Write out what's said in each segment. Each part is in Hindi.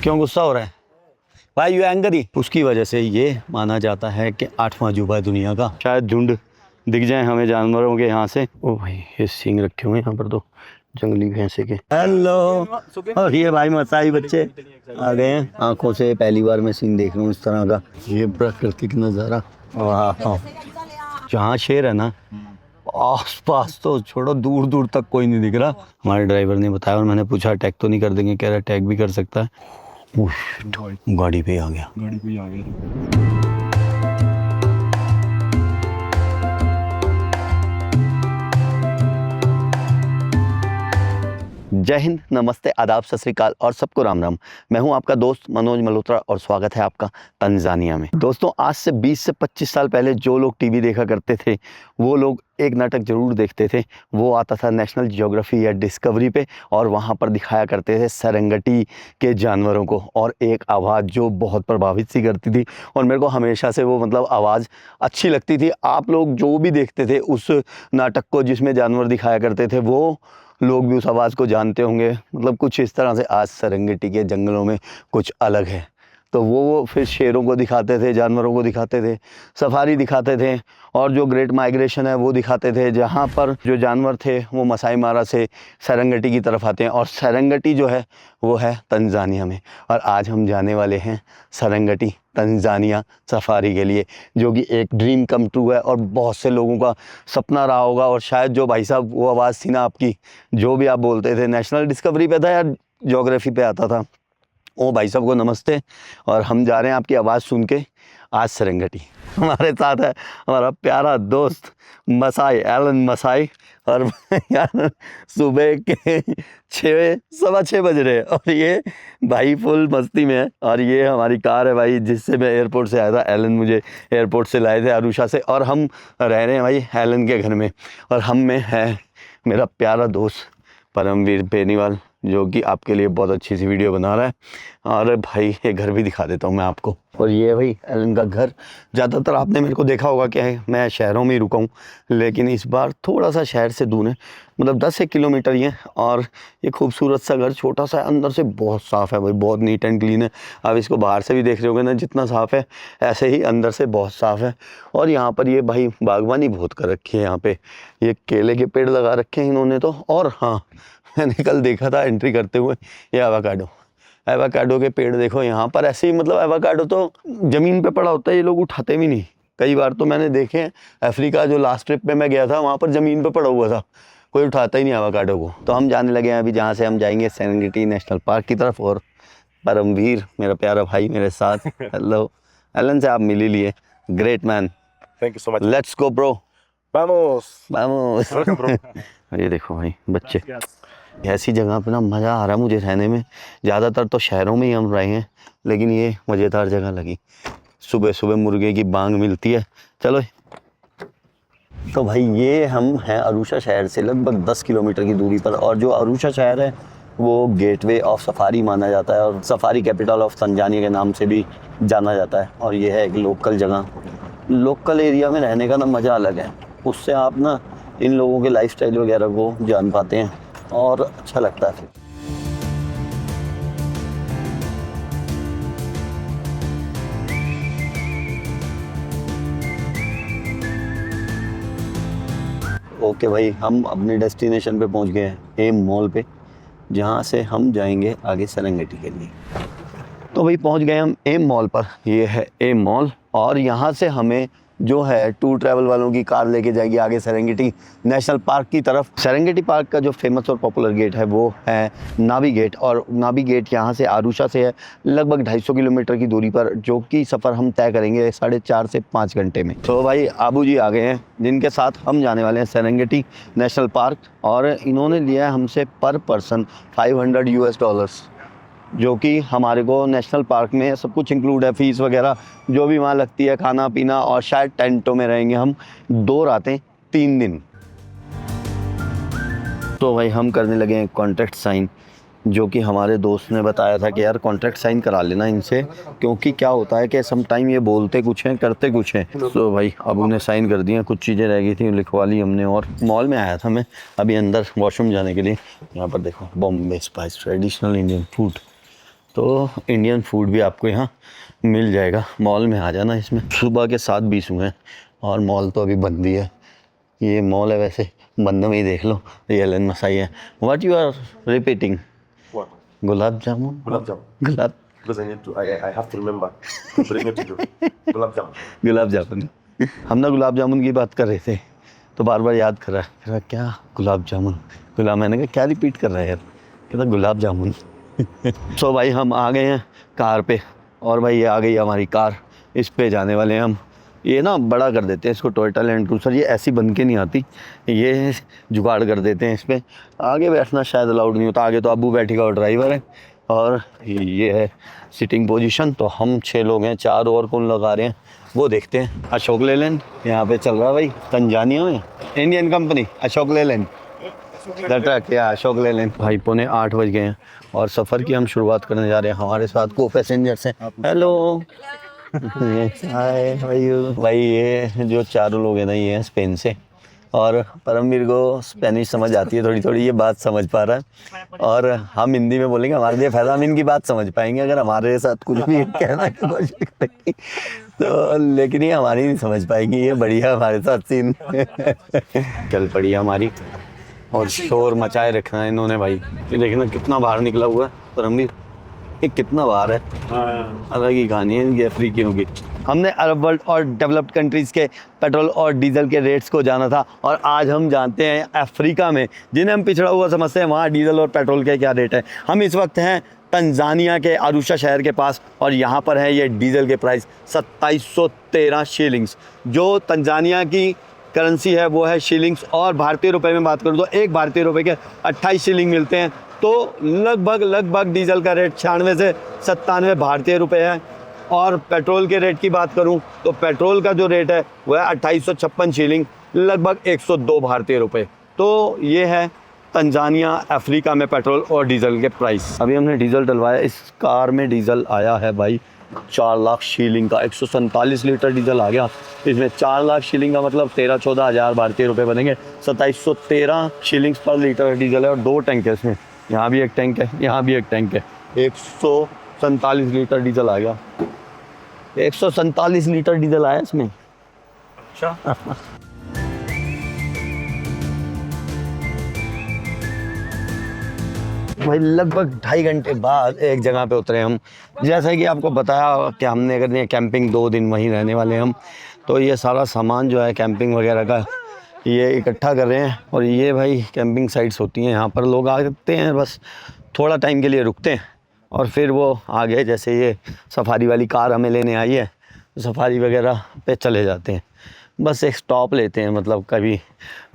क्यों गुस्सा हो रहा है? भाई यू एंग्री। उसकी वजह से ये माना जाता है कि 8वां अजूबा है दुनिया का। शायद झुंड दिख जाए हमें जानवरों के यहाँ से। ओ भाई ये सींग रखे हुए हैं यहाँ पर तो जंगली भैंसे के। हेलो। और ये भाई मसाई बच्चे आ गए हैं। आंखों से पहली बार मैं सीन देख रहा हूँ इस तरह का। ये प्राकृतिक नज़ारा। वाह। जहाँ शेर है ना आस पास तो छोड़ो, दूर दूर तक कोई नहीं दिख रहा। हमारे ड्राइवर ने बताया और मैंने पूछा अटैक तो नहीं कर देंगे? कह रहा अटैक भी कर सकता है। गाड़ी पे आ गया। जय हिंद, नमस्ते, आदाब, सत श्री अकाल और सबको राम राम। मैं हूं आपका दोस्त मनोज मल्होत्रा और स्वागत है आपका तंजानिया में। दोस्तों आज से 20 से 25 साल पहले जो लोग टीवी देखा करते थे वो लोग एक नाटक ज़रूर देखते थे। वो आता था नेशनल जियोग्राफी या डिस्कवरी पे और वहाँ पर दिखाया करते थे सेरेंगेटी के जानवरों को और एक आवाज़ जो बहुत प्रभावित सी करती थी और मेरे को हमेशा से वो मतलब आवाज़ अच्छी लगती थी। आप लोग जो भी देखते थे उस नाटक को जिसमें जानवर दिखाया करते थे वो लोग भी उस आवाज़ को जानते होंगे। मतलब कुछ इस तरह से आज सेरेंगेटी के जंगलों में कुछ अलग है। तो वो फिर शेरों को दिखाते थे, जानवरों को दिखाते थे, सफारी दिखाते थे और जो ग्रेट माइग्रेशन है वो दिखाते थे, जहाँ पर जो जानवर थे वो मसाई मारा से सेरेंगेटी की तरफ आते हैं। और सेरेंगेटी जो है वो है तंजानिया में। और आज हम जाने वाले हैं सेरेंगेटी तंजानिया सफारी के लिए, जो कि एक ड्रीम कम ट्रू है और बहुत से लोगों का सपना रहा होगा। और शायद जो भाई साहब वो आवाज़ थी ना आपकी, जो भी आप बोलते थे नेशनल डिस्कवरी पे था या ज्योग्राफी पे आता था, ओ भाई साहब को नमस्ते। और हम जा रहे हैं आपकी आवाज़ सुन के आज सेरेंगेटी। हमारे साथ है हमारा प्यारा दोस्त मसाई, एलन मसाई। और यार सुबह के 6:15 बज रहे हैं और ये भाई फुल मस्ती में है। और ये हमारी कार है भाई जिससे मैं एयरपोर्ट से आया था। एलन मुझे एयरपोर्ट से लाए थे अरुषा से और हम रह रहे हैं भाई एलन के घर में। और हम में है मेरा प्यारा दोस्त परमवीर बेनीवाल जो कि आपके लिए बहुत अच्छी सी वीडियो बना रहा है। और भाई ये घर भी दिखा देता हूँ मैं आपको। और ये भाई एलन का घर। ज़्यादातर आपने मेरे को देखा होगा कि मैं शहरों में ही रुका हूँ, लेकिन इस बार थोड़ा सा शहर से दूर है, मतलब 10 किलोमीटर ही है। और ये खूबसूरत सा घर, छोटा सा, अंदर से बहुत साफ़ है भाई, बहुत नीट एंड क्लीन है। आप इसको बाहर से भी देख रहे होगे ना, जितना साफ़ है ऐसे ही अंदर से बहुत साफ़ है। और यहाँ पर ये भाई बागवानी बहुत कर रखी है। यहाँ पे ये केले के पेड़ लगा रखे हैं इन्होंने तो। और हाँ, मैंने कल देखा था एंट्री करते हुए ये एवोकाडो के पेड़ देखो यहाँ पर ऐसे ही। मतलब एवोकाडो तो ज़मीन पे पड़ा होता है, ये लोग उठाते भी नहीं। कई बार तो मैंने देखे हैं अफ्रीका, जो लास्ट ट्रिप पे मैं गया था वहाँ पर ज़मीन पे पड़ा हुआ था, कोई उठाता ही नहीं एवोकाडो को। तो हम जाने लगे हैं अभी, जहाँ से हम जाएंगे सेरेंगेटी नेशनल पार्क की तरफ। और परमवीर मेरा प्यारा भाई मेरे साथ। हेलो एलन से आप मिल ही लिए, great man. Thank you so much. Let's go bro, वामोस। वामोस। ये देखो भाई बच्चे, ऐसी जगह पे ना मज़ा आ रहा है मुझे रहने में। ज़्यादातर तो शहरों में ही हम रहे हैं, लेकिन ये मज़ेदार जगह लगी। सुबह सुबह मुर्गे की बांग मिलती है। चलो तो भाई ये हम हैं अरुषा शहर से लगभग 10 किलोमीटर की दूरी पर। और जो अरुषा शहर है वो गेटवे ऑफ सफारी माना जाता है और सफारी कैपिटल ऑफ तंजानिया के नाम से भी जाना जाता है। और ये है एक लोकल जगह। लोकल एरिया में रहने का ना मज़ा अलग है, उससे आप ना इन लोगों के लाइफस्टाइल वगैरह को जान पाते हैं और अच्छा लगता है फिर। ओके भाई, हम अपने डेस्टिनेशन पे पहुंच गए हैं, एम मॉल पे, जहां से हम जाएंगे आगे सेरेंगेटी के लिए। तो भाई पहुंच गए हम एम मॉल पर। ये है एम मॉल और यहाँ से हमें जो है टूर ट्रैवल वालों की कार लेके जाएगी आगे सेरेंगेटी नेशनल पार्क की तरफ। सेरेंगेटी पार्क का जो फेमस और पॉपुलर गेट है वो है नावी गेट। और नावी गेट यहाँ से आरुषा से है लगभग 250 किलोमीटर की दूरी पर, जो कि सफ़र हम तय करेंगे 4.5 से 5 घंटे में। तो भाई आबू जी आ गए हैं जिनके साथ हम जाने वाले हैं सेरेंगेटी नेशनल पार्क। और इन्होंने लिया है हमसे पर पर्सन $500, जो कि हमारे को नेशनल पार्क में सब कुछ इंक्लूड है, फीस वगैरह जो भी वहाँ लगती है, खाना पीना। और शायद टेंटों में रहेंगे हम 2 रातें 3 दिन। तो भाई हम करने लगे हैं कॉन्ट्रैक्ट साइन, जो कि हमारे दोस्त ने बताया था कि यार कॉन्ट्रैक्ट साइन करा लेना इनसे, क्योंकि क्या होता है कि सम टाइम ये बोलते कुछ हैं करते कुछ हैं। तो भाई अब उन्हें साइन कर दिया, कुछ चीज़ें रह गई थी लिखवा ली हमने। और मॉल में आया था मैं अभी अंदर वॉशरूम जाने के लिए। यहाँ पर देखो Bombay spice traditional Indian food, तो इंडियन फूड भी आपको यहाँ मिल जाएगा। मॉल में आ जाना। इसमें सुबह के 7:20 हुए हैं और मॉल तो अभी बंद ही है। ये मॉल है वैसे बंद में ही देख लो। ये एलन मसाई है। What you are repeating? What? Gulab jamun. Gulab jamun. Gulab Because I need to. I have to remember to bring it to you. Gulab jamun. Gulab jamun. हम ना गुलाब जामुन की बात कर रहे थे तो बार बार याद कर रहा है, कह रहा क्या गुलाब जामुन। गुलाब, मैंने कहा क्या रिपीट कर रहा है यार, कहता गुलाब जामुन। सो भाई हम आ गए हैं कार पे और भाई ये आ गई हमारी कार। इस पे जाने वाले हैं हम। ये ना बड़ा कर देते हैं इसको, टोयोटा लैंड क्रूज़र। ये ऐसी बन के नहीं आती, ये जुगाड़ कर देते हैं इस पर। आगे बैठना शायद अलाउड नहीं होता, आगे तो अबू बैठेगा और ड्राइवर है। और ये है सिटिंग पोजीशन। तो हम 6 लोग हैं, 4 और कौन लगा रहे हैं वो देखते हैं। अशोक लेलैंड यहाँ पे चल रहा है भाई, तंजानिया में। Indian company Ashok Leyland, the truck या अशोक लेलैंड। भाई 7:45 बज गए हैं और सफ़र की हम शुरुआत करने जा रहे हैं। हमारे साथ को पैसेंजर्स हैं। हेलो हाय भाई ये जो चारों लोग हैं ना ये हैं स्पेन से। और परमवीर को स्पेनिश समझ आती है थोड़ी थोड़ी, ये बात समझ पा रहा है। और हम हिंदी में बोलेंगे, हमारे लिए फ़ायदा, हम इनकी बात समझ पाएंगे अगर हमारे साथ कुछ भी कहना की कोशिश करेंगे तो। लेकिन ये हमारी नहीं समझ पाएंगी, ये बढ़िया हमारे साथ सीन चल पड़ी है हमारी। और शोर मचाए रखना है इन्होंने भाई। ये देखना कितना बाहर निकला हुआ है परमवीर, ये कितना बाहर है। अलग ही कहानी है इनकी अफ्रीकियों की। हमने अरब वर्ल्ड और डेवलप्ड कंट्रीज़ के पेट्रोल और डीजल के रेट्स को जाना था और आज हम जानते हैं अफ्रीका में, जिन्हें हम पिछड़ा हुआ समझते हैं, वहाँ डीजल और पेट्रोल के क्या रेट है। हम इस वक्त हैं तंजानिया के आरुशा शहर के पास और यहाँ पर है ये डीजल के प्राइस 2713 शिलिंग्स। जो तंजानिया की करेंसी है वो है शिलिंग्स, और भारतीय रुपए में बात करूँ तो एक भारतीय रुपए के 28 शिलिंग मिलते हैं। तो लगभग डीजल का रेट 96 से 97 भारतीय रुपए है। और पेट्रोल के रेट की बात करूं तो पेट्रोल का जो रेट है वह है 2856 शिलिंग, लगभग 102 भारतीय रुपए। तो ये है तंजानिया अफ्रीका में पेट्रोल और डीजल के प्राइस। अभी हमने डीजल डलवाया, इस कार में डीजल आया है भाई 4 लाख शिलिंग का। 147 लीटर डीजल आ गया इसमें। 4 लाख शिलिंग का मतलब 13-14 हज़ार भारतीय रुपए बनेंगे। 2713 शिलिंग्स पर लीटर डीजल है और 2 टैंक है इसमें। यहाँ भी एक टैंक है, यहाँ भी एक टैंक है। 147 लीटर डीजल आ गया। 147 लीटर डीजल आया इसमें। अच्छा भाई लगभग 2.5 घंटे बाद एक जगह पे उतरे हम। जैसा कि आपको बताया कि हमने करनी है कैंपिंग, 2 दिन वहीं रहने वाले हम। तो ये सारा सामान जो है कैंपिंग वगैरह का ये इकट्ठा कर रहे हैं। और ये भाई कैंपिंग साइट्स होती हैं, यहाँ पर लोग आते हैं, बस थोड़ा टाइम के लिए रुकते हैं और फिर वो आगे, जैसे ये सफारी वाली कार हमें लेने आई है, सफारी वगैरह पे चले जाते हैं। बस एक स्टॉप लेते हैं, मतलब कभी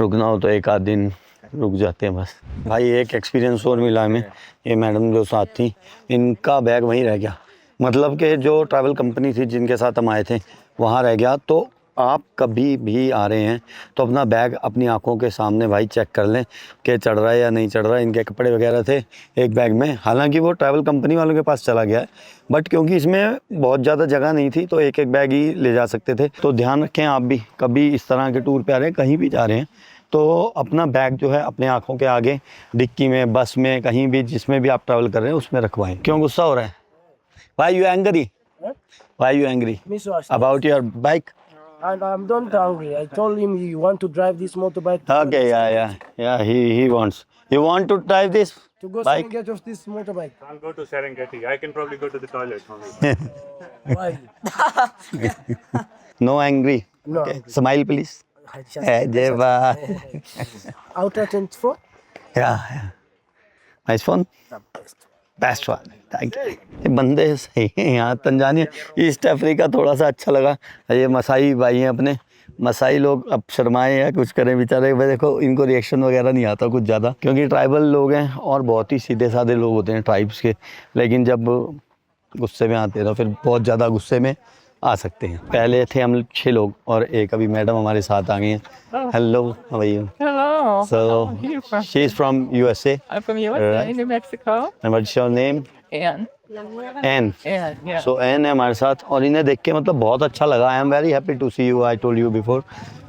रुकना हो तो 1 आध दिन रुक जाते हैं बस। भाई एक एक्सपीरियंस और मिला हमें, ये मैडम जो साथ थी इनका बैग वहीं रह गया। मतलब कि जो ट्रैवल कंपनी थी जिनके साथ हम आए थे वहाँ रह गया। तो आप कभी भी आ रहे हैं तो अपना बैग अपनी आंखों के सामने भाई चेक कर लें कि चढ़ रहा है या नहीं चढ़ रहा है। इनके कपड़े वगैरह थे एक बैग में, हालांकि वो ट्रैवल कंपनी वालों के पास चला गया है, बट क्योंकि इसमें बहुत ज़्यादा जगह नहीं थी तो एक बैग ही ले जा सकते थे। तो ध्यान रखें आप भी, कभी इस तरह के टूर पे आ रहे हैं, कहीं भी जा रहे हैं तो अपना बैग जो है अपने आँखों के आगे, डिक्की में, बस में, कहीं भी जिसमें भी आप ट्रैवल कर रहे हैं उसमें रखवाएं। क्यों गुस्सा हो रहा है? Why you angry? Why you angry? About your bike? I'm not angry. I told him you want to drive this motorbike. Okay, yeah. He wants. You want to drive this To go bike? and get off this motorbike. I'll go to Serengeti. I can probably go to the toilet only. Why? No angry. No. Okay. Smile please. I just- Hey, Deva. Ultra 24? Yeah. Nice phone. Best one, thank you. ये बंदे सही हैं यहाँ तंजानिया, ईस्ट अफ्रीका थोड़ा सा अच्छा लगा। ये मसाई भाई हैं अपने, मसाई लोग अब शर्माए या कुछ करें बेचारे। देखो इनको रिएक्शन वगैरह नहीं आता कुछ ज़्यादा, क्योंकि ट्राइबल लोग हैं और बहुत ही सीधे साधे लोग होते हैं ट्राइब्स के। लेकिन जब गुस्से में आते हैं तो फिर बहुत ज़्यादा गुस्से में आ सकते हैं। पहले थे हम 6 लोग और एक अभी मैडम हमारे साथ आ गई हैं। Hello, how are you? Hello. So Where are you from? she is from USA. I'm from USA, Right. New Mexico. And what's your name? And Ann. yeah. So Ann है हमारे साथ और इन्हें देख के मतलब बहुत अच्छा लगा। I am very happy to see you, I told you before,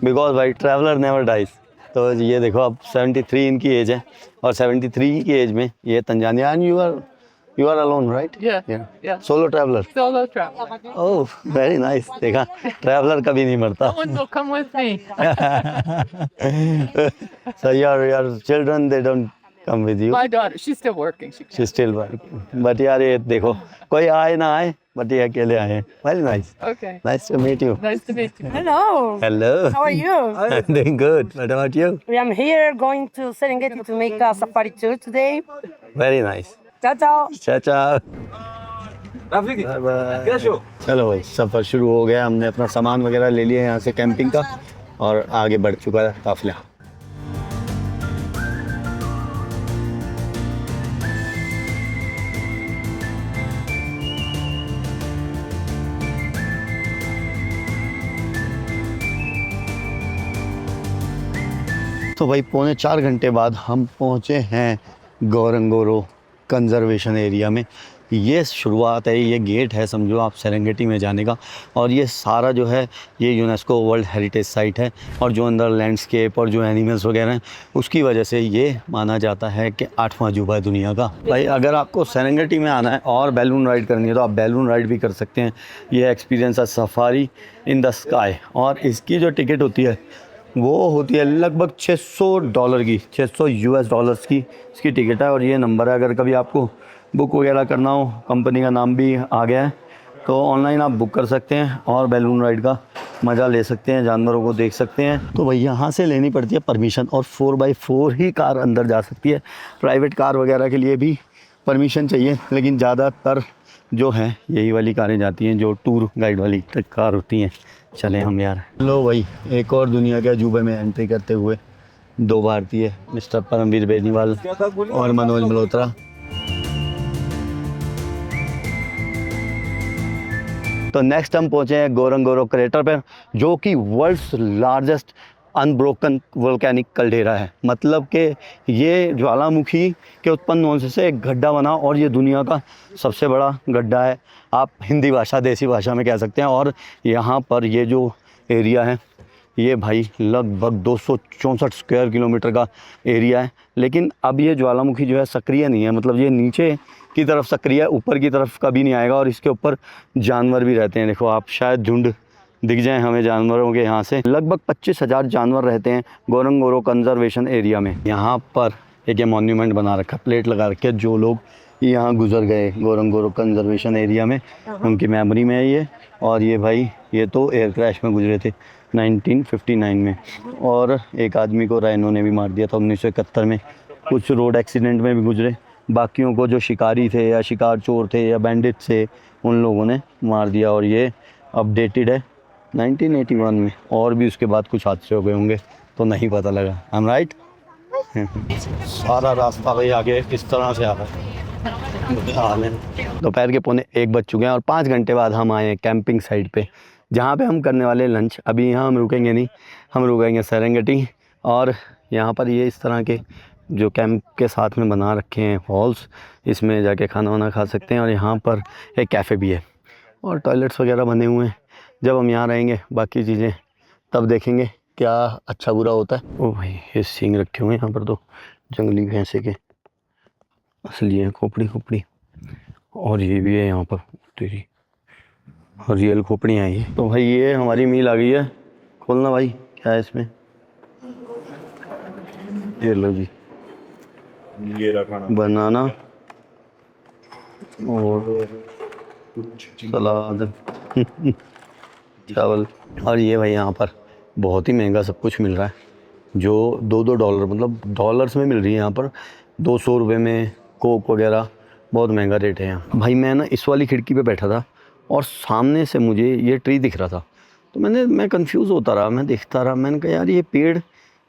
because भाई ट्रैवलर नेवर डाइज। तो ये देखो अब 73 इनकी एज है और 73 की एज में ये Tanzania. And you are You are alone, right? Yeah. Solo traveler. Solo traveler. Oh, very nice. देखा, traveler कभी नहीं मरता. Someone will come with me. So your children, they don't come with you. My daughter, she's still working. She She's still working. But यार ये देखो, कोई आए ना आए, but ये अकेले आए हैं. Very nice. Okay. Nice to meet you. Nice to meet you. Hello. Hello. How are you? I'm doing good. What about you? I'm here going to Serengeti to make a safari tour today. Very nice. Ciao, ciao. चाचा. चलो भाई, सफ़र शुरू हो गया. हमने अपना सामान वगैरह ले लिया यहाँ से कैंपिंग का और आगे बढ़ चुका है काफिला. तो भाई 3.25 घंटे बाद हम पहुँचे हैं गोरंगोरो कंजर्वेशन एरिया में. ये शुरुआत है, ये गेट है समझो आप सेरेंगेटी में जाने का. और ये सारा जो है ये यूनेस्को वर्ल्ड हेरिटेज साइट है. और जो अंदर लैंडस्केप और जो एनिमल्स वगैरह हैं उसकी वजह से ये माना जाता है कि 8वां अजूबा है दुनिया का. भाई अगर आपको सेरेंगेटी में आना है और बैलून राइड करनी है तो आप बैलून राइड भी कर सकते हैं. ये एक्सपीरियंस है सफारी इन द स्काई. और इसकी जो टिकट होती है वो होती है लगभग $600 की, $600 की इसकी टिकट है. और ये नंबर है, अगर कभी आपको बुक वगैरह करना हो, कंपनी का नाम भी आ गया है, तो ऑनलाइन आप बुक कर सकते हैं और बैलून राइड का मज़ा ले सकते हैं, जानवरों को देख सकते हैं. तो भाई यहाँ से लेनी पड़ती है परमिशन और 4x4 ही कार अंदर जा सकती है. प्राइवेट कार वगैरह के लिए भी परमिशन चाहिए, लेकिन ज़्यादातर जो है यही वाली कारें जाती हैं जो टूर गाइड वाली कार होती हैं. चले हम यार. लो भाई, एक और दुनिया के अजूबे में एंट्री करते हुए 2 भारतीय, मिस्टर परमवीर बेनीवाल और मनोज मल्होत्रा. तो नेक्स्ट हम पहुँचे हैं गोरंगोरो क्रेटर पर, जो कि वर्ल्ड्स लार्जेस्ट अनब्रोकन वोल्केनिक कल्डेरा है. मतलब कि ये ज्वालामुखी के उत्पन्न होने से एक गड्ढा बना और ये दुनिया का सबसे बड़ा गड्ढा है, आप हिंदी भाषा देसी भाषा में कह सकते हैं. और यहाँ पर ये जो एरिया है ये भाई लगभग 264 स्क्वायर किलोमीटर का एरिया है. लेकिन अब ये ज्वालामुखी जो है सक्रिय नहीं है, मतलब ये नीचे की तरफ सक्रिय है, ऊपर की तरफ कभी नहीं आएगा. और इसके ऊपर जानवर भी रहते हैं. देखो आप, शायद झुंड दिख जाए हमें जानवरों के. यहाँ से लगभग 25,000 जानवर रहते हैं गोरंगोरो कंजर्वेशन एरिया में. यहाँ पर एक ये मॉन्यूमेंट बना रखा, प्लेट लगा रखी है, जो लोग यहाँ गुजर गए गोरंगोरो कंजर्वेशन एरिया में उनकी मेमोरी में है ये. और ये भाई ये तो एयर क्रैश में गुजरे थे 1959 में. और एक आदमी को राइनो ने भी मार दिया था 1971 में. कुछ रोड एक्सीडेंट में भी गुजरे. बाकियों को जो शिकारी थे या शिकार चोर थे या बैंडिट थे उन लोगों ने मार दिया. और ये अपडेटेड है 1981 में. और भी उसके बाद कुछ हादसे हो गए होंगे तो नहीं पता लगा. I M right. सारा रास्ता भाई आगे इस तरह से आ रहा है. दोपहर के 1:45 बज चुके हैं और 5 घंटे बाद हम आए हैं कैंपिंग साइट पे, जहाँ पे हम करने वाले लंच. अभी यहाँ हम रुकेंगे नहीं, हम रुकेंगे सेरेंगेटी. और यहाँ पर ये इस तरह के जो कैंप के साथ में बना रखे हैं हॉल्स, इसमें जाके खाना वाना खा सकते हैं. और यहाँ पर एक कैफ़े भी है और टॉयलेट्स वगैरह बने हुए हैं. जब हम यहाँ रहेंगे बाकी चीज़ें तब देखेंगे क्या अच्छा बुरा होता है. ओ भाई, ये सींग रखे हुए हैं यहाँ पर तो जंगली भैंसे के असली है, खोपड़ी खोपड़ी. और ये भी है यहाँ पर तेरी रियल खोपड़ियाँ हैं ये. तो भाई ये हमारी मील आ गई है. खोलना भाई, क्या है इसमें. ये लो जी, ये रखा बनाना और सलाद चावल. और ये भाई यहाँ पर बहुत ही महंगा सब कुछ मिल रहा है, जो $2 मतलब डॉलर्स में मिल रही है. यहाँ पर 200 रुपये में कोक वगैरह, बहुत महंगा रेट है यहाँ. भाई मैं ना इस वाली खिड़की पे बैठा था और सामने से मुझे ये ट्री दिख रहा था. तो मैं कंफ्यूज होता रहा, मैं देखता रहा. मैंने कहा यार ये पेड़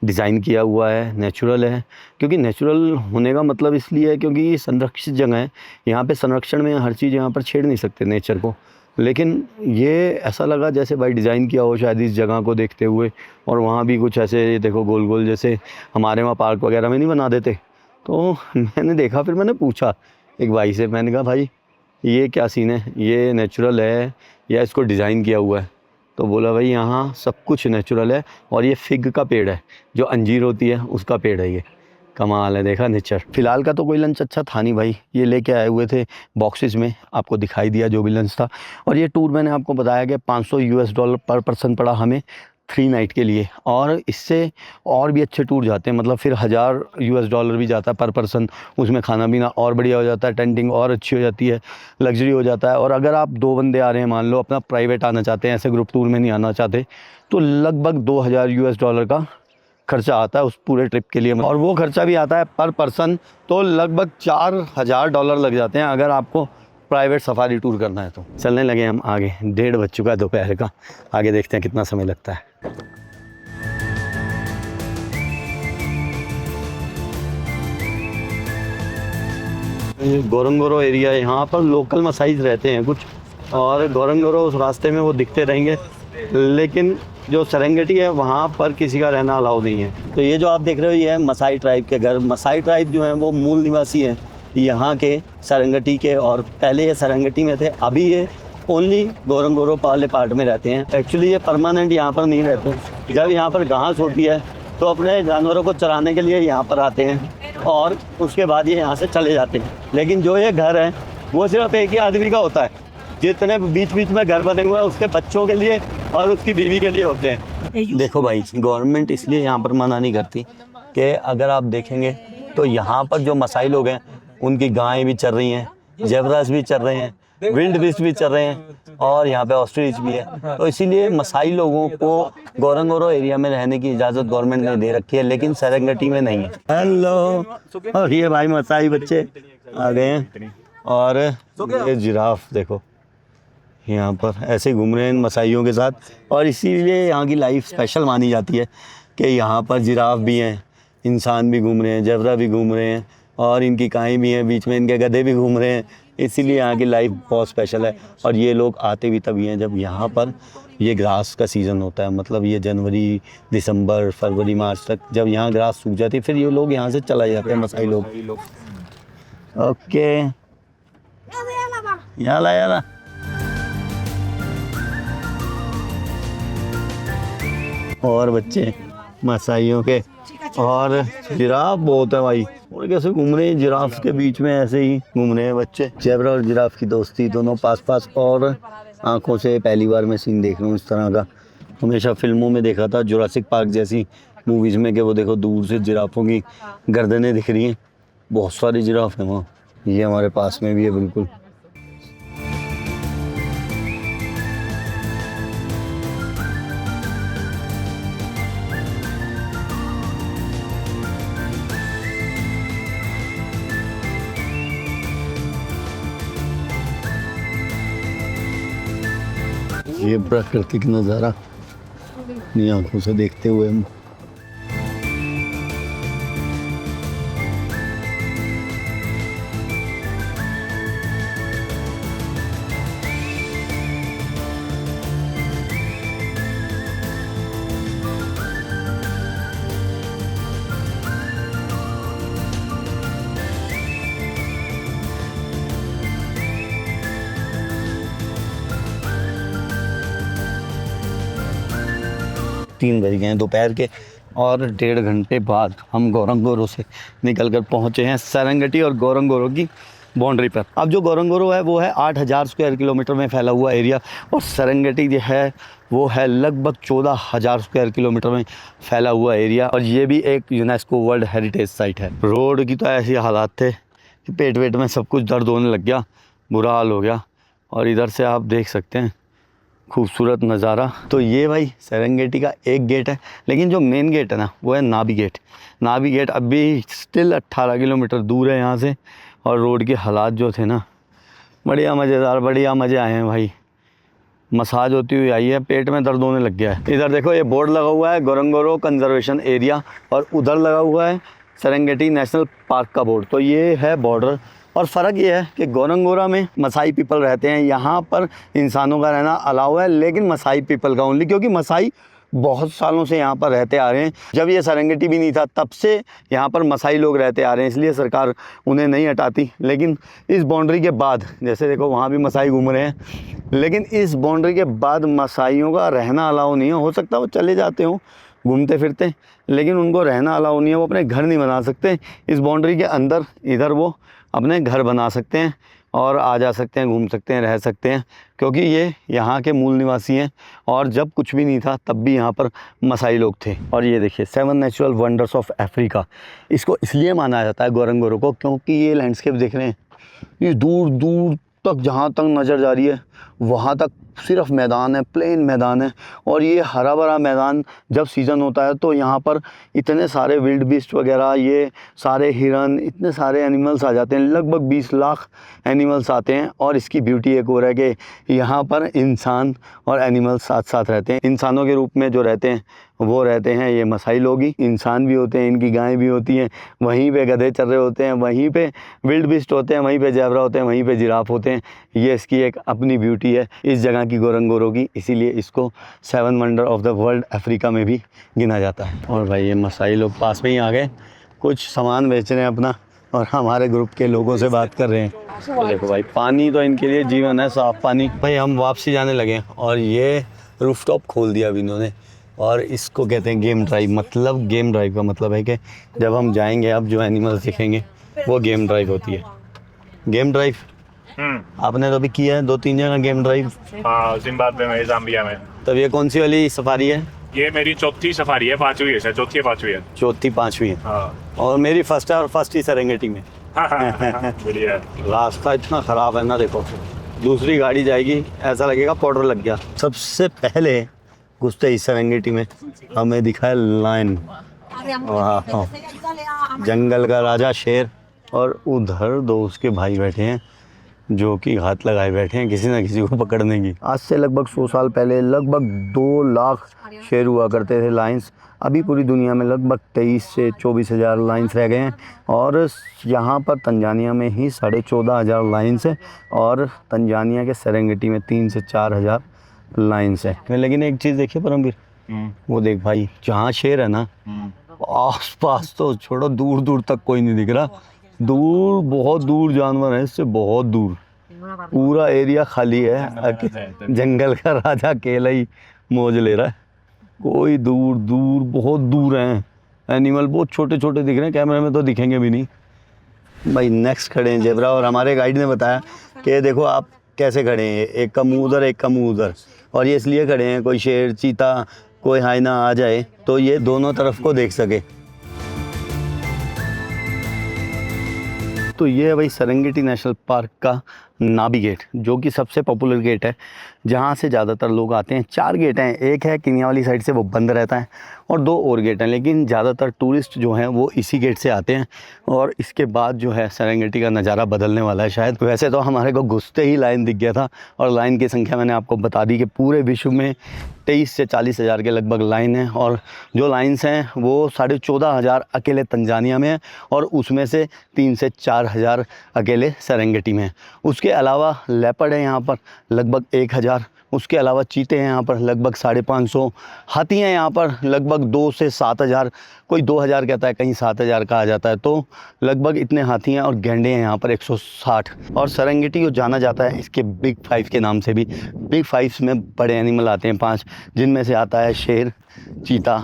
डिज़ाइन किया हुआ है, नेचुरल है. क्योंकि नेचुरल होने का मतलब इसलिए है क्योंकि ये संरक्षित जगह है. यहाँ पे संरक्षण में हर चीज़ यहाँ पर छेड़ नहीं सकते नेचर को. लेकिन ये ऐसा लगा जैसे भाई डिज़ाइन किया हो शायद इस जगह को देखते हुए. और वहाँ भी कुछ ऐसे देखो गोल गोल, जैसे हमारे वहाँ पार्क वगैरह में नहीं बना देते. तो मैंने देखा, फिर मैंने पूछा एक भाई से, मैंने कहा भाई ये क्या सीन है, ये नेचुरल है या इसको डिज़ाइन किया हुआ है. तो बोला भाई यहाँ सब कुछ नेचुरल है और ये फिग का पेड़ है, जो अंजीर होती है उसका पेड़ है ये. कमाल है, देखा नेचर। फिलहाल का तो कोई लंच अच्छा था नहीं भाई, ये लेके आए हुए थे बॉक्सेस में, आपको दिखाई दिया जो भी लंच था। और ये टूर मैंने आपको बताया कि $500 पर पर्सन पड़ा हमें 3 नाइट के लिए। और इससे और भी अच्छे टूर जाते हैं, मतलब फिर $1000 भी जाता है पर पर्सन, उसमें खाना पीना और बढ़िया हो जाता है, टेंटिंग और अच्छी हो जाती है, लग्जरी हो जाता है। और अगर आप 2 बंदे आ रहे हैं, मान लो अपना प्राइवेट आना चाहते हैं, ऐसे ग्रुप टूर में नहीं आना चाहते, तो लगभग $2000 का खर्चा आता है उस पूरे ट्रिप के लिए। और वो खर्चा भी आता है पर पर्सन, तो लगभग $4000 लग जाते हैं अगर आपको प्राइवेट सफारी टूर करना है तो। चलने लगे हम आगे, 1:30 बज चुका है दोपहर का, आगे देखते हैं कितना समय लगता है। गोरंगोरो एरिया है, यहाँ पर लोकल मसाइज रहते हैं कुछ, और गोरंगोरो उस रास्ते में वो दिखते रहेंगे, लेकिन जो सेरेंगेटी है वहाँ पर किसी का रहना अलाउ नहीं है। तो ये जो आप देख रहे हो ये है मसाई ट्राइब के घर। मसाई ट्राइब जो है वो मूल निवासी हैं यहाँ के सेरेंगेटी के, और पहले ये सेरेंगेटी में थे, अभी ये ओनली गोरंगोरो वाले पार्ट में रहते हैं। एक्चुअली ये परमानेंट यहाँ पर नहीं रहते, जब यहाँ पर घास होती है तो अपने जानवरों को चराने के लिए यहाँ पर आते हैं और उसके बाद ये यहाँ से चले जाते हैं। लेकिन जो ये घर है वो सिर्फ एक ही आदमी का होता है, जितने बीच बीच में घर बने हुए हैं उसके बच्चों के लिए और उसकी बीवी के लिए होते हैं। देखो भाई, गवर्नमेंट इसलिए यहाँ पर मना नहीं करती कि अगर आप देखेंगे तो यहाँ पर जो मसाई लोग हैं उनकी गायें भी चल रही हैं, जेबरास भी चल रहे हैं, विल्ड बीस्ट भी चल रहे हैं, और यहाँ पे ऑस्ट्रिच भी है। तो इसीलिए मसाई लोगों को गोरंगोरो एरिया में रहने की इजाज़त गवर्नमेंट ने दे रखी है, लेकिन सेरेंगेटी में नहीं है। हेलो, और ये भाई मसाई बच्चे आ गए हैं, और ये जिराफ देखो यहाँ पर ऐसे घूम रहे हैं मसाइयों के साथ। और इसीलिए यहाँ की लाइफ स्पेशल मानी जाती है कि यहाँ पर जिराफ भी हैं, इंसान भी घूम रहे हैं, जेबरा भी घूम रहे हैं, और इनकी काई भी हैं, बीच में इनके गधे भी घूम रहे हैं। इसीलिए यहाँ की लाइफ बहुत स्पेशल है। और ये लोग आते भी तभी हैं जब यहाँ पर ये ग्रास का सीज़न होता है, मतलब ये जनवरी, दिसंबर, फरवरी, मार्च तक जब यहाँ ग्रास सूख जाती है, फिर ये लोग यहाँ से चला जाते हैं मसाई लोग। ओके, याला और बच्चे मसाइयों के, और जिराफ बहुत है भाई, और कैसे घूम रहे हैं जिराफ के बीच में, ऐसे ही घूम रहे हैं बच्चे। जेब्रा और जिराफ की दोस्ती, दोनों पास पास, और आंखों से पहली बार मैं सीन देख रहा हूँ इस तरह का। हमेशा फिल्मों में देखा था, जुरासिक पार्क जैसी मूवीज़ में, कि वो देखो दूर से जिराफों की गर्दनें दिख रही हैं, बहुत सारी जिराफ हैं वहाँ। ये हमारे पास में भी है बिल्कुल। ये प्राकृतिक नज़ारा अपनी आंखों से देखते हुए हम तीन बज गए हैं दोपहर के, और 1.5 घंटे बाद हम गोरंगोरो से निकलकर पहुंचे हैं सेरेंगेटी और गोरंगोरो की बाउंड्री पर। अब जो गोरंगोरो है वो है 8000 स्क्वायर किलोमीटर में फैला हुआ एरिया, और सेरेंगेटी जो है वो है लगभग 14000 स्क्वायर किलोमीटर में फैला हुआ एरिया। और ये भी एक यूनेस्को वर्ल्ड हेरिटेज साइट है। रोड की तो ऐसी हालात थे कि पेट वेट में सब कुछ दर्द होने लग गया, बुरा हाल हो गया। और इधर से आप देख सकते हैं खूबसूरत नज़ारा। तो ये भाई सेरेंगेटी का एक गेट है, लेकिन जो मेन गेट है ना वो है नाबी गेट। नाबी गेट अभी स्टिल 18 किलोमीटर दूर है यहाँ से। और रोड के हालात जो थे ना, बढ़िया मज़ेदार, बढ़िया मज़े आए हैं भाई। मसाज होती हुई आई है, पेट में दर्द होने लग गया है। इधर देखो ये बोर्ड लगा हुआ है गोरंगोरो कंजर्वेशन एरिया, और उधर लगा हुआ है सेरेंगेटी नेशनल पार्क का बोर्ड। तो ये है बॉर्डर। और फ़र्क ये है कि गोरंगोरा में मसाई पीपल रहते हैं, यहाँ पर इंसानों का रहना अलाउ है, लेकिन मसाई पीपल का ओनली, क्योंकि मसाई बहुत सालों से यहाँ पर रहते आ रहे हैं। जब ये सेरेंगेटी भी नहीं था तब से यहाँ पर मसाई लोग रहते आ रहे हैं, इसलिए सरकार उन्हें नहीं हटाती। लेकिन इस बाउंड्री के बाद, जैसे देखो वहाँ भी मसाई घूम रहे हैं, लेकिन इस बाउंड्री के बाद मसाइयों का रहना अलाउ नहीं है। हो सकता है वो चले जाते हों, घूमते फिरते, लेकिन उनको रहना अलाउ नहीं है, वो अपने घर नहीं बना सकते। इस बाउंड्री के अंदर इधर वो अपने घर बना सकते हैं और आ जा सकते हैं, घूम सकते हैं, रह सकते हैं, क्योंकि ये यहाँ के मूल निवासी हैं। और जब कुछ भी नहीं था तब भी यहाँ पर मसाई लोग थे। और ये देखिए 7 नेचुरल वंडर्स ऑफ अफ्रीका, इसको इसलिए माना जाता है गोरंगोरो को क्योंकि ये लैंडस्केप देख रहे हैं, ये दूर दूर तक जहाँ तक नज़र जा रही है वहाँ तक सिर्फ मैदान है, प्लेन मैदान है। और ये हरा भरा मैदान जब सीज़न होता है तो यहाँ पर इतने सारे विल्ड बीस्ट वगैरह, ये सारे हिरन, इतने सारे एनिमल्स आ जाते हैं, लगभग 20 लाख एनिमल्स आते हैं। और इसकी ब्यूटी एक और है कि यहाँ पर इंसान और एनिमल्स साथ साथ रहते हैं। इंसानों के रूप में जो रहते हैं वो रहते हैं ये मसाई लोग ही, इंसान भी होते हैं, इनकी गायें भी होती हैं, वहीं पे गधे चल रहे होते हैं, वहीं पे विल्ड बीस्ट होते हैं, वहीं पे ज़ेब्रा होते हैं, वहीं पे जिराफ होते हैं। ये इसकी एक अपनी ब्यूटी है इस जगह की गोरंगोरो की, इसीलिए इसको 7 wonder of the world Africa में भी गिना जाता है। और भाई ये मसाई लोग पास में ही आ गए, कुछ सामान बेच रहे हैं अपना और हमारे ग्रुप के लोगों से बात कर रहे हैं। तो देखो भाई पानी तो इनके लिए जीवन है, साफ़ पानी। भाई हम वापसी जाने लगे और ये रूफटॉप खोल दिया अभी इन्होंने, और इसको कहते हैं गेम ड्राइव। मतलब गेम ड्राइव का मतलब है कि जब हम जाएंगे अब जो एनिमल्स दिखेंगे वो गेम ड्राइव होती है। गेम ड्राइव आपने तो अभी किया है 2-3 जगह गेम ड्राइव? हाँ, जिम्बाब्वे में, ज़ाम्बिया में। तब ये कौन सी वाली सफारी है? ये मेरी चौथी सफारी है, 5वीं है शायद, चौथी या 5वीं है। चौथी 5वीं है। हाँ और मेरी फर्स्ट है, और फर्स्ट ही सेरेंगेटी में। बढ़िया। रास्ता इतना ख़राब है ना, देखो दूसरी गाड़ी जाएगी ऐसा लगेगा पाउडर लग गया। सबसे पहले घुसते ही सेरेंगेटी में हमें दिखा है लायन, वाह, जंगल का राजा शेर। और उधर 2 उसके भाई बैठे हैं जो कि हाथ लगाए बैठे हैं किसी न किसी को पकड़ने की। आज से लगभग 100 साल पहले लगभग 2 लाख शेर हुआ करते थे, लाइन्स। अभी पूरी दुनिया में लगभग 23 से 24 हज़ार लाइन्स रह गए हैं। और यहाँ पर तंजानिया में ही 14,500 लाइन्स है, और तंजानिया के सेरेंगेटी में 3 से 4 हज़ार लाइन्स है। लेकिन एक चीज़ देखिए परमवीर, वो देख भाई जहाँ शेर है ना, आस पास तो छोड़ो, दूर दूर तक कोई नहीं दिख रहा। दूर, बहुत दूर जानवर है, इससे बहुत दूर पूरा एरिया खाली है। जंगल का राजा अकेला ही मौज ले रहा है, कोई दूर दूर, बहुत दूर हैं एनिमल, बहुत छोटे छोटे दिख रहे हैं, कैमरे में तो दिखेंगे भी नहीं। भाई नेक्स्ट खड़े हैं जेब्रा, और हमारे गाइड ने बताया कि देखो आप कैसे खड़े हैं, एक का मुँह उधर, एक का मुँह उधर। और ये इसलिए खड़े हैं कोई शेर, चीता, कोई हाइना आ जाए तो ये दोनों तरफ को देख सके। तो ये है भाई सेरेंगेटी नेशनल पार्क का नाबी गेट, जो कि सबसे पॉपुलर गेट है, जहाँ से ज़्यादातर लोग आते हैं। 4 गेट हैं, एक है किनिया वाली साइड से, वो बंद रहता है, और 2 और गेट हैं, लेकिन ज़्यादातर टूरिस्ट जो हैं वो इसी गेट से आते हैं। और इसके बाद जो है सेरेंगेटी का नज़ारा बदलने वाला है शायद। वैसे तो हमारे को घुसते ही लाइन दिख गया था, और लाइन की संख्या मैंने आपको बता दी कि पूरे विश्व में 23 से 40 हज़ार के लगभग लाइन है। और जो लाइन्स हैं वो 14,500 अकेले तंजानिया में है, और उसमें से 3 से 4 हज़ार अकेले सेरेंगेटी में है। उसके अलावा लेपर्ड है यहाँ पर लगभग 1,000, उसके अलावा चीते हैं यहाँ पर लगभग 550, हाथी हैं यहाँ पर लगभग 2 से 7 हज़ार, कोई 2,000 कहता है, कहीं 7 हज़ार कहा जाता है, तो लगभग इतने हाथी हैं। और गैंडे हैं यहाँ पर 160। और सेरेंगेटी को जाना जाता है इसके बिग 5 के नाम से भी। बिग 5 में बड़े एनिमल आते हैं 5, जिनमें से आता है शेर, चीता,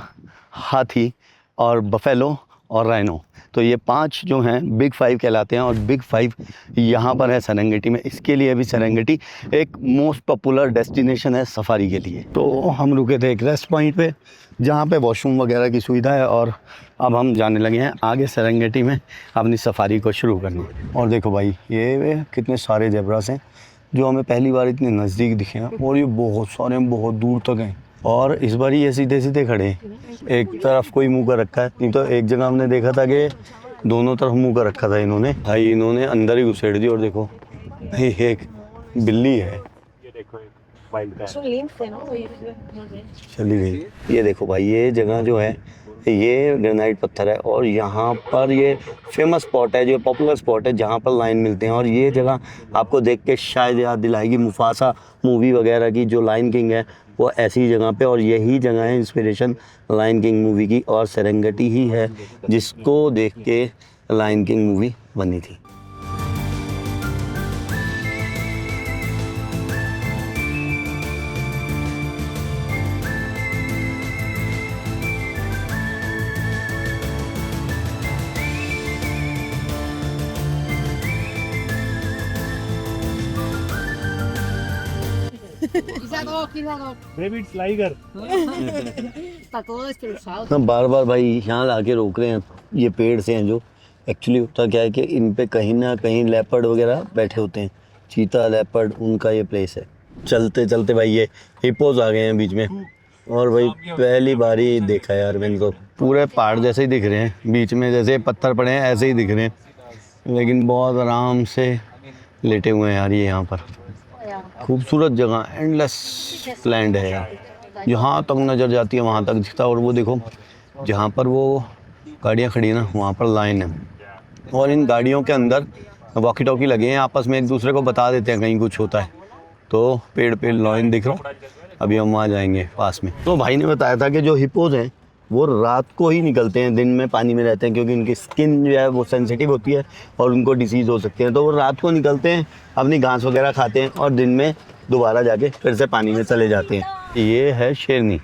हाथी और बफेलो और राइनो। तो ये 5 जो हैं बिग 5 कहलाते हैं, और बिग 5 यहाँ पर है सेरेंगेटी में। इसके लिए भी सेरेंगेटी एक मोस्ट पॉपुलर डेस्टिनेशन है सफारी के लिए। तो हम रुके थे एक रेस्ट पॉइंट पे जहाँ पे वॉशरूम वगैरह की सुविधा है, और अब हम जाने लगे हैं आगे सेरेंगेटी में अपनी सफारी को शुरू करने। और देखो भाई ये कितने सारे जेब्रास हैं जो हमें पहली बार इतने नज़दीक दिखे हैं, और ये बहुत सारे बहुत दूर तक हैं। और इस बार ये सीधे सीधे खड़े हैं, एक तरफ कोई मुंह कर रखा है, नहीं तो एक जगह हमने देखा था कि दोनों तरफ मुंह कर रखा था इन्होंने। भाई इन्होंने अंदर ही घुसेड़ दी। और देखो एक बिल्ली है, ये देखो एक वाइल्ड है। चली गई। ये देखो भाई ये जगह जो है ये ग्रेनाइट पत्थर है, और यहाँ पर ये फेमस स्पॉट है, जो पॉपुलर स्पॉट है जहाँ पर लाइन मिलते हैं। और ये जगह आपको देख के शायद याद दिलाएगी मुफासा मूवी वगैरह की, जो लायन किंग है वो ऐसी जगह पे, और यही जगह है इंस्पिरेशन लायन किंग मूवी की, और सेरेंगेटी ही है जिसको देख के लायन किंग मूवी बनी थी। Maybe it's liger. Está todo destrozado. हम बार बार भाई यहाँ लाके रोक रहे हैं। ये पेड़ से हैं जो एक्चुअली होता क्या है कि इन पे कहीं ना कहीं लेपर्ड वगैरह बैठे होते हैं। चीता लेपर्ड उनका ये प्लेस है। चलते चलते भाई ये हिप्पोज आ गए हैं बीच में और भाई पहली बार ही देखा यार मैंने तो। पूरे पहाड़ जैसे ही दिख रहे हैं, बीच में जैसे पत्थर पड़े हैं ऐसे ही दिख रहे हैं, लेकिन बहुत आराम से लेटे हुए हैं यार ये यहाँ पर। खूबसूरत जगह, एंडलेस लैंड है यार, जहाँ तक नज़र जाती है वहाँ तक दिखता है। और वो देखो जहाँ पर वो गाड़ियाँ खड़ी हैं ना वहाँ पर लाइन है और इन गाड़ियों के अंदर वॉकी टॉकी लगे हैं, आपस में एक दूसरे को बता देते हैं कहीं कुछ होता है। तो पेड़ पे लाइन दिख रहा हूँ, अभी हम वहाँ जाएंगे पास में। तो भाई ने बताया था कि जो हिप्पोज हैं वो रात को ही निकलते हैं, दिन में पानी में रहते हैं क्योंकि उनकी स्किन जो है वो सेंसिटिव होती है और उनको डिसीज़ हो सकते हैं। तो वो रात को निकलते हैं, अपनी घास वगैरह खाते हैं और दिन में दोबारा जाके फिर से पानी में चले जाते हैं। ये है शेरनी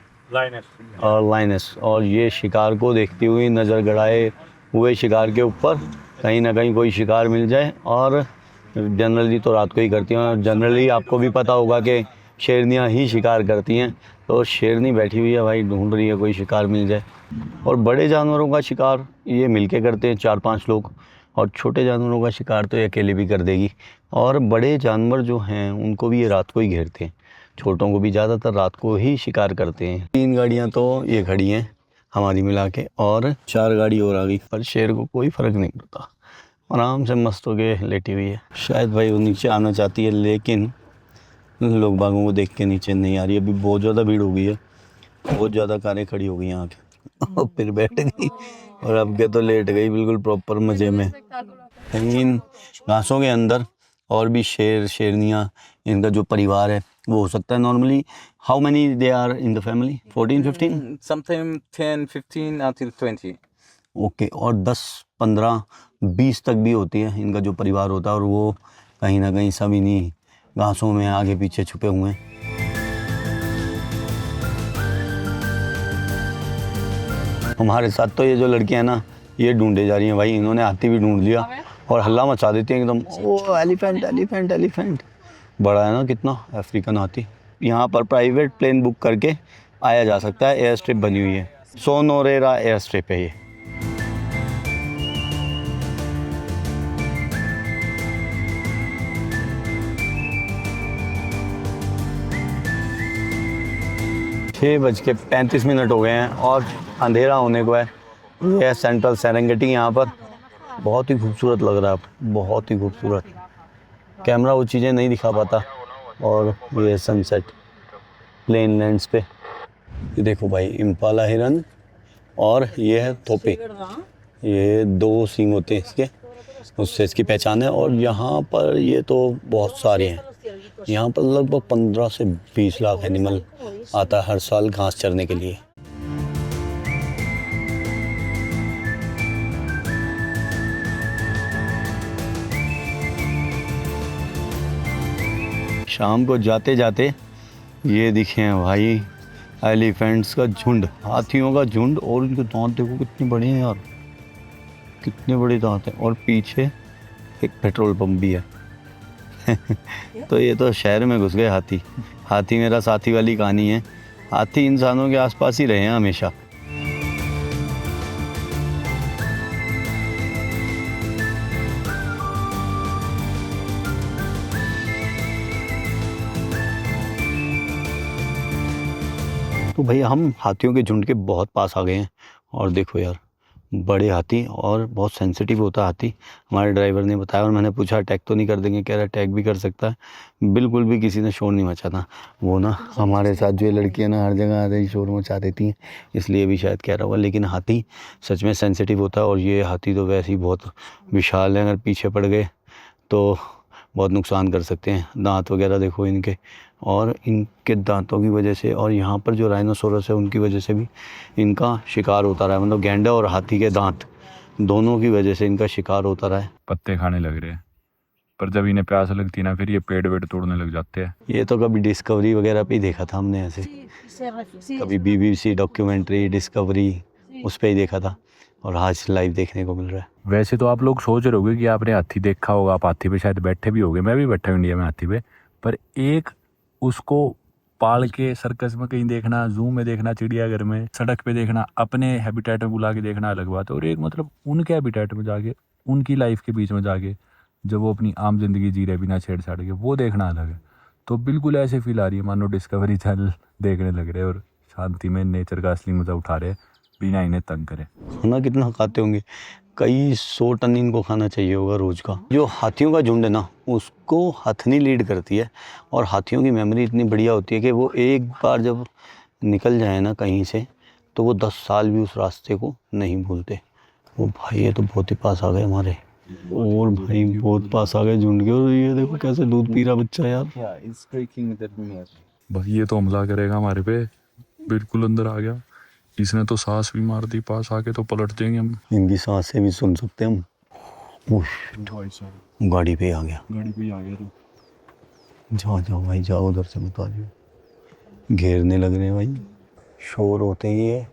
और लाइनस, और ये शिकार को देखती हुई नज़र गड़ाए हुए शिकार के ऊपर कहीं ना कहीं कोई शिकार मिल जाए। और जनरली तो रात को ही करती हैं और जनरली आपको भी पता होगा कि शेरनियाँ ही शिकार करती हैं। तो शेरनी बैठी हुई है भाई, ढूंढ रही है कोई शिकार मिल जाए। और बड़े जानवरों का शिकार ये मिलके करते हैं 4-5 लोग, और छोटे जानवरों का शिकार तो ये अकेले भी कर देगी। और बड़े जानवर जो हैं उनको भी ये रात को ही घेरते हैं, छोटों को भी ज़्यादातर रात को ही शिकार करते हैं। 3 गाड़ियाँ तो ये खड़ी हैं हमारी मिला के और 4 गाड़ी और आ गई, पर शेर को कोई फ़र्क नहीं पड़ता, आराम से मस्त होके लेटी हुई है। शायद भाई वो नीचे आना चाहती है लेकिन लोग बागों को देख के नीचे नहीं आ रही। अभी बहुत ज़्यादा भीड़ हो गई है, बहुत ज़्यादा कारें खड़ी हो गई यहाँ के और फिर बैठ गई और अब के तो लेट गई बिल्कुल प्रॉपर मज़े में। इन घासों के अंदर और भी शेर शेरनियाँ इनका जो परिवार है वो हो सकता है। Normally how many they are in the family? 14-15? Sometimes 10, 15 until 20. Okay. और 10, 15, 20 तक भी होती है इनका जो परिवार होता है, और वो कहीं ना कहीं सब इन्हीं घासों में आगे पीछे छुपे हुए हैं। हमारे साथ तो ये जो लड़कियां हैं ना ये ढूंढे जा रही हैं भाई, इन्होंने हाथी भी ढूंढ लिया और हल्ला मचा देती हैं एकदम। ओ एलिफेंट एलिफेंट एलिफेंट, बड़ा है ना कितना, अफ्रीकन हाथी। यहाँ पर प्राइवेट प्लेन बुक करके आया जा सकता है, एयर स्ट्रिप बनी हुई है, सोनोरेरा एयर स्ट्रिप है ये। छः बज के 35 मिनट हो गए हैं और अंधेरा होने को है। ये है सेंट्रल सेरेंगेटी। यहाँ पर बहुत ही खूबसूरत लग रहा है, बहुत ही खूबसूरत। कैमरा वो चीज़ें नहीं दिखा पाता। और ये सनसेट प्लेन लैंड्स पे, ये देखो भाई इम्पाला हिरन और ये है थोपे, ये 2 सींग होते हैं इसके, उससे इसकी पहचान है। और यहाँ पर ये तो बहुत सारे हैं, यहाँ पर लगभग 15 से 20 लाख एनिमल आता है हर साल घास चरने के लिए। शाम को जाते जाते ये दिखे हैं भाई एलिफेंट्स का झुंड, हाथियों का झुंड। और उनके दांत देखो कितने बड़े हैं यार, कितने बड़े दांत हैं। और पीछे एक पेट्रोल पंप भी है तो ये तो शहर में घुस गए हाथी। हाथी मेरा साथी वाली कहानी है। हाथी इंसानों के आसपास ही रहे हैं हमेशा। तो भाई हम हाथियों के झुंड के बहुत पास आ गए हैं। और देखो यार बड़े हाथी, और बहुत सेंसिटिव होता है हाथी, हमारे ड्राइवर ने बताया। और मैंने पूछा अटैक तो नहीं कर देंगे? कह रहा अटैक भी कर सकता है। बिल्कुल भी किसी ने शोर नहीं मचाना। वो ना हमारे साथ जो ये लड़कियां ना हर जगह आ रही शोर मचा देती हैं, इसलिए भी शायद कह रहा हुआ। लेकिन हाथी सच में सेंसिटिव होता है। और ये हाथी तो वैसे ही बहुत विशाल है, अगर पीछे पड़ गए तो बहुत नुकसान कर सकते हैं। दांत वगैरह देखो इनके, और इनके दांतों की वजह से, और यहाँ पर जो राइनोसोरस है उनकी वजह से भी इनका शिकार होता रहा है। मतलब गैंडा और हाथी के दांत दोनों की वजह से इनका शिकार होता रहा है। पत्ते खाने लग रहे हैं, पर जब इन्हें प्यास लगती है ना फिर ये पेड़ वेड़ तोड़ने लग जाते हैं। ये तो कभी डिस्कवरी वगैरह पे ही देखा था हमने ऐसे, कभी BBC डॉक्यूमेंट्री डिस्कवरी उस पर ही देखा था, और आज लाइव देखने को मिल रहा है। वैसे तो आप लोग सोच रहे होगे कि आपने हाथी देखा होगा, आप हाथी पे शायद बैठे भी होगे, मैं भी बैठा हूँ इंडिया में हाथी पे, पर एक उसको पाल के सर्कस में कहीं देखना, जू में देखना, चिड़ियाघर में, सड़क पे देखना, अपने हैबिटेट में बुला के देखना अलग बात है। और एक मतलब उनके हैबिटेट में जाके, उनकी लाइफ के बीच में जाके जब वो अपनी आम जिंदगी जी रहे बिना छेड़छाड़ के, वो देखना अलग है। तो बिल्कुल ऐसे फील आ रही है मानो डिस्कवरी चैनल देखने लग रहे हैं और शांति में नेचर का असली मजा उठा रहे बिना इन्हें तंग करे। खाना कितना खाते होंगे, कई 100 टन इनको खाना चाहिए होगा रोज का। जो हाथियों का झुंड है ना, उसको हथनी लीड करती है और हाथियों की मेमोरी इतनी बढ़िया होती है कि वो एक बार जब निकल जाए ना कहीं से तो वो 10 साल भी उस रास्ते को नहीं भूलते। वो भाई ये तो बहुत ही पास आ गए हमारे, और भाई बहुत पास आ गए झुंड के। और ये देखो कैसे दूध पी रहा बच्चा यार। Yeah, it's creaking with that mirror. भाई ये तो हमला करेगा हमारे पे, बिल्कुल अंदर आ गया। इसने तो सांस भी मार दी, पास आके तो पलट देंगे हम। इनकी सांसें भी सुन सकते हैं हम। उफ, गाड़ी पे आ गया। गाड़ी पे आ गया तो जाओ जाओ भाई जाओ, उधर से बता दियो। घेरने लग रहे हैं भाई, शोर होते ही है,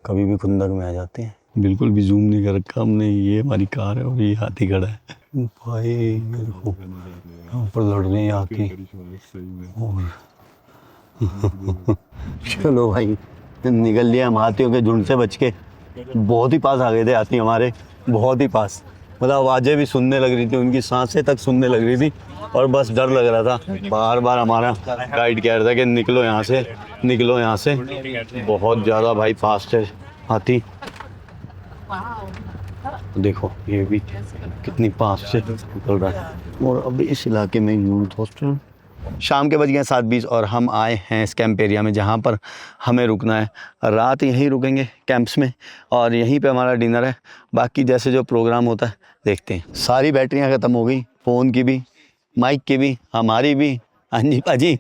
कभी भी खुंदक में आ जाते हैं। बिल्कुल भी जूम नहीं कर रखा हमने। ये हमारी कार है और ये हाथी खड़ा है भाई। मेरे को यहाँ पर लड़ रहे हैं हाथी। चलो भाई निकल लिया हम हाथियों के झुंड से बच के। बहुत ही पास आ गए थे हाथी हमारे, बहुत ही पास। मतलब आवाज़ें भी सुनने लग रही थी, उनकी सांसें तक सुनने लग रही थी और बस डर लग रहा था। बार बार हमारा गाइड कह रहा था कि निकलो यहाँ से, निकलो यहाँ से। बहुत ज़्यादा भाई फास्ट है हाथी। देखो ये भी कितनी पास से निकल रहा है। और अभी इस इलाके में यूथ हॉस्टल। शाम के बज गए 7:20 और हम आए हैं इस कैंप एरिया में जहाँ पर हमें रुकना है। रात यहीं रुकेंगे कैंप्स में और यहीं पे हमारा डिनर है। बाकी जैसे जो प्रोग्राम होता है देखते हैं। सारी बैटरियाँ ख़त्म हो गई, फ़ोन की भी, माइक की भी, हमारी भी। हाँ जी पाजी,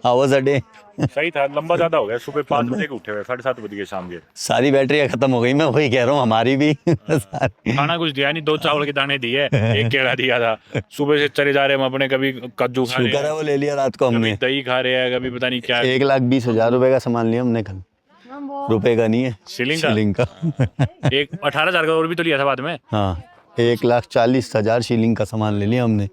हाउ वाज द डे? सही था, लंबा ज्यादा हो गया। सुबह 5 बजे के उठे हुए, 7:30 बज गए शाम के। सारी बैटरियाँ ख़त्म हो गई, मैं वही कह रहा हूँ, हमारी भी। खाना कुछ दिया नहीं, 2 चावल के दाने दिए, एक केला दिया था। सुबह से चले जा रहे हम अपने, कभी कद्दू खा रहे शुक्र है हैं, वो ले लिया रात को कभी हमने। दही खा रहे हैं, कभी पता नहीं क्या। 1,20,000 रुपए का सामान लिया हमने कल। रुपए का नहीं है, शिलिंग का? शिलिंग का। एक 18,000 का और भी तो लिया था बाद में। हाँ 1,40,000 शिलिंग का सामान ले लिया हमने।